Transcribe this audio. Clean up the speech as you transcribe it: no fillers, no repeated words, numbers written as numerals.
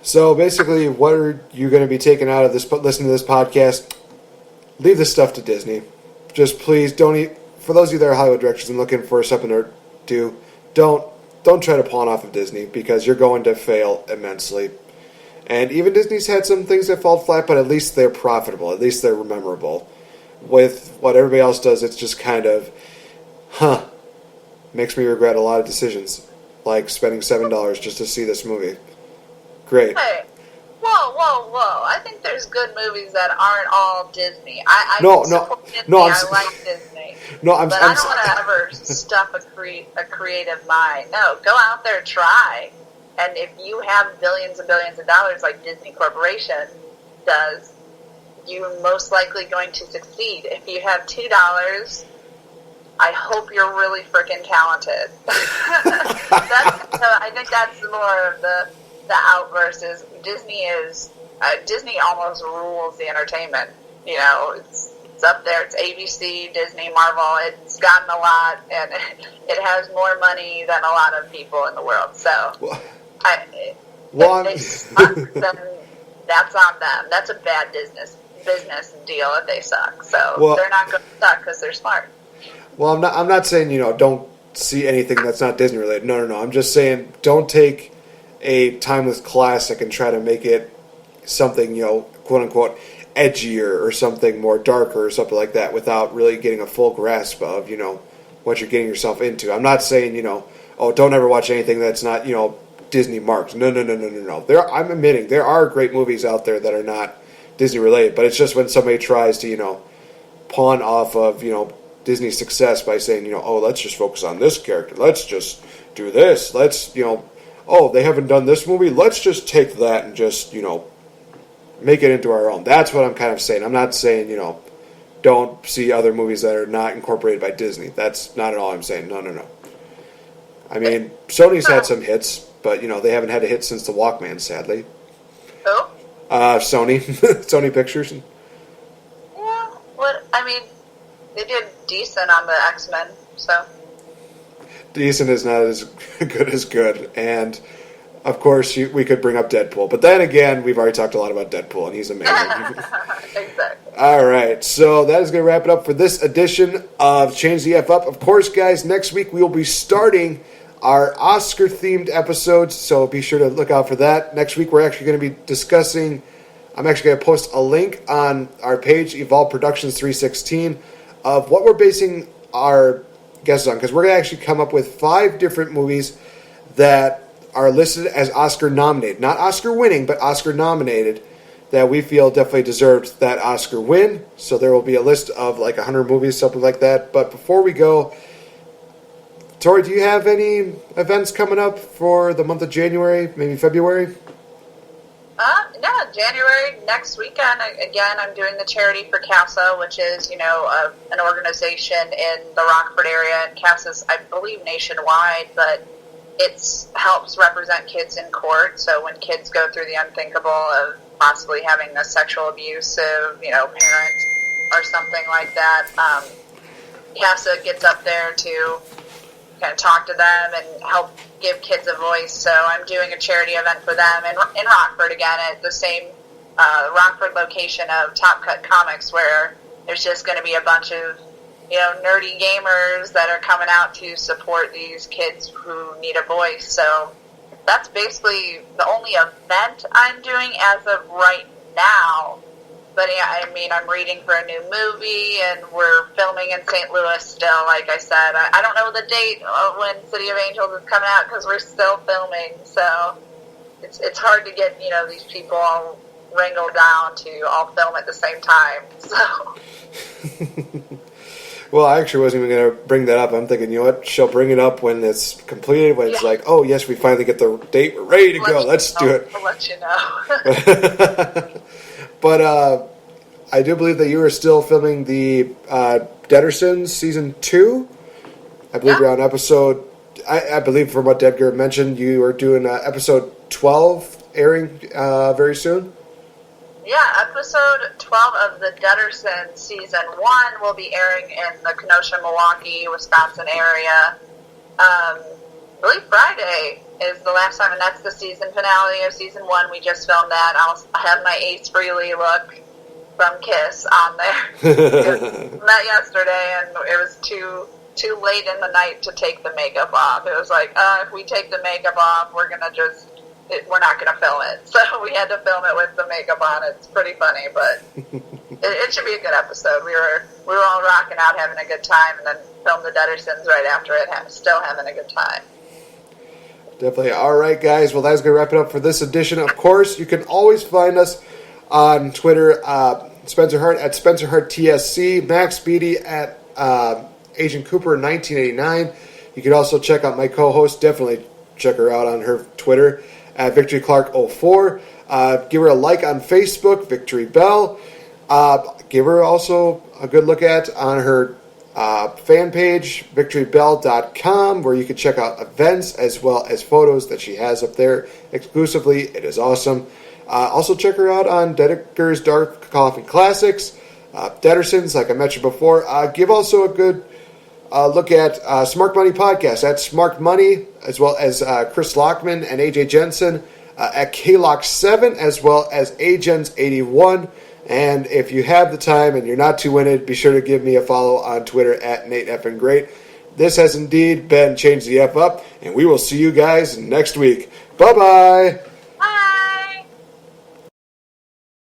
So basically, what are you going to be taking out of this? Listening to this podcast, leave this stuff to Disney. Just please don't. For those of you that are Hollywood directors and looking for something to do, don't try to pawn off of Disney because you're going to fail immensely. And even Disney's had some things that fall flat, but at least they're profitable. At least they're memorable. With what everybody else does, it's just kind of, makes me regret a lot of decisions, like spending $7 just to see this movie. Great. Hey, whoa! I think there's good movies that aren't all Disney. I support Disney. I like Disney. But I don't want to ever stuff a creative mind. No, go out there, try. And if you have billions and billions of dollars like Disney Corporation does, you're most likely going to succeed. If you have $2, I hope you're really freaking talented. I think that's more of the out versus Disney Disney almost rules the entertainment. You know, it's up there. It's ABC, Disney, Marvel. It's gotten a lot, and it has more money than a lot of people in the world. So. If they suck, then that's on them. That's a bad business deal if they suck. So they're not going to suck because they're smart. Well, I'm not saying don't see anything that's not Disney related. No. I'm just saying don't take a timeless classic and try to make it something quote unquote edgier or something more darker or something like that without really getting a full grasp of what you're getting yourself into. I'm not saying don't ever watch anything that's not Disney marked. No. I'm admitting there are great movies out there that are not Disney related, but it's just when somebody tries to pawn off of Disney's success by saying let's just focus on this character, let's just do this, let's they haven't done this movie, let's just take that and just make it into our own. That's what I'm kind of saying. I'm not saying don't see other movies that are not incorporated by Disney. That's not at all I'm saying. No. I mean, Sony's had some hits, but they haven't had a hit since the Walkman, sadly. Who? Sony. Sony Pictures. Yeah, they did decent on the X-Men, so. Decent is not as good as good, and of course we could bring up Deadpool, but then again, we've already talked a lot about Deadpool, and he's amazing. Exactly. All right, so that is going to wrap it up for this edition of Change the F Up. Of course, guys, next week we will be starting our Oscar-themed episodes, so be sure to look out for that. Next week, we're actually going to be discussing, I'm actually going to post a link on our page, Evolve Productions 316, of what we're basing our guesses on, because we're going to actually come up with 5 different movies that are listed as Oscar-nominated. Not Oscar-winning, but Oscar-nominated, that we feel definitely deserved that Oscar win. So there will be a list of like 100 movies, something like that. But before we go, Tori, do you have any events coming up for the month of January, maybe February? Yeah, January, next weekend, again, I'm doing the charity for CASA, which is, an organization in the Rockford area, and CASA's, I believe, nationwide, but it helps represent kids in court. So when kids go through the unthinkable of possibly having a sexual abusive, parent or something like that, CASA gets up there to kind of talk to them and help give kids a voice. So I'm doing a charity event for them in Rockford again at the same Rockford location of Top Cut Comics, where there's just going to be a bunch of nerdy gamers that are coming out to support these kids who need a voice. So that's basically the only event I'm doing as of right now. But yeah, I'm reading for a new movie, and we're filming in St. Louis still, like I said. I don't know the date of when City of Angels is coming out because we're still filming. So it's hard to get, these people all wrangled down to all film at the same time. So. Well, I actually wasn't even going to bring that up. I'm thinking, she'll bring it up when it's completed, when it's like, oh, yes, we finally get the date. We're ready to go. Let's do it. I'll let you know. But I do believe that you are still filming the Deadersons Season 2. I believe you're on episode, I believe from what Dedgar mentioned, you are doing episode 12 airing very soon. Yeah, episode 12 of the Deadersons Season 1 will be airing in the Kenosha, Milwaukee, Wisconsin area. I believe Friday. is the last time, and that's the season finale of season 1. We just filmed that. I have my Ace Frehley look from Kiss on there. Met yesterday, and it was too late in the night to take the makeup off. It was like, if we take the makeup off, we're not gonna film it. So we had to film it with the makeup on. It's pretty funny, but it should be a good episode. We were all rocking out, having a good time, and then filmed the Deddersons right after it, still having a good time. Definitely. All right, guys. Well, that's going to wrap it up for this edition. Of course, you can always find us on Twitter, Spencer Hart at Spencer Hart TSC, Max Beatty at Agent Cooper 1989. You can also check out my co-host. Definitely check her out on her Twitter at VicTori Clark 04. Give her a like on Facebook, VicTori Belle. Give her also a good look at on her fan page, VicToriBelle.com, where you can check out events as well as photos that she has up there exclusively. It is awesome. Also check her out on Dedeker's Dark Coffee Classics, Deddersons, like I mentioned before. Give also a good look at Smart Money Podcast at Smart Money, as well as Chris Lockman and AJ Jensen at KLock7, as well as Agens81. And if you have the time and you're not too winded, be sure to give me a follow on Twitter at NateFNGreat. This has indeed been Change the F Up, and we will see you guys next week. Bye-bye.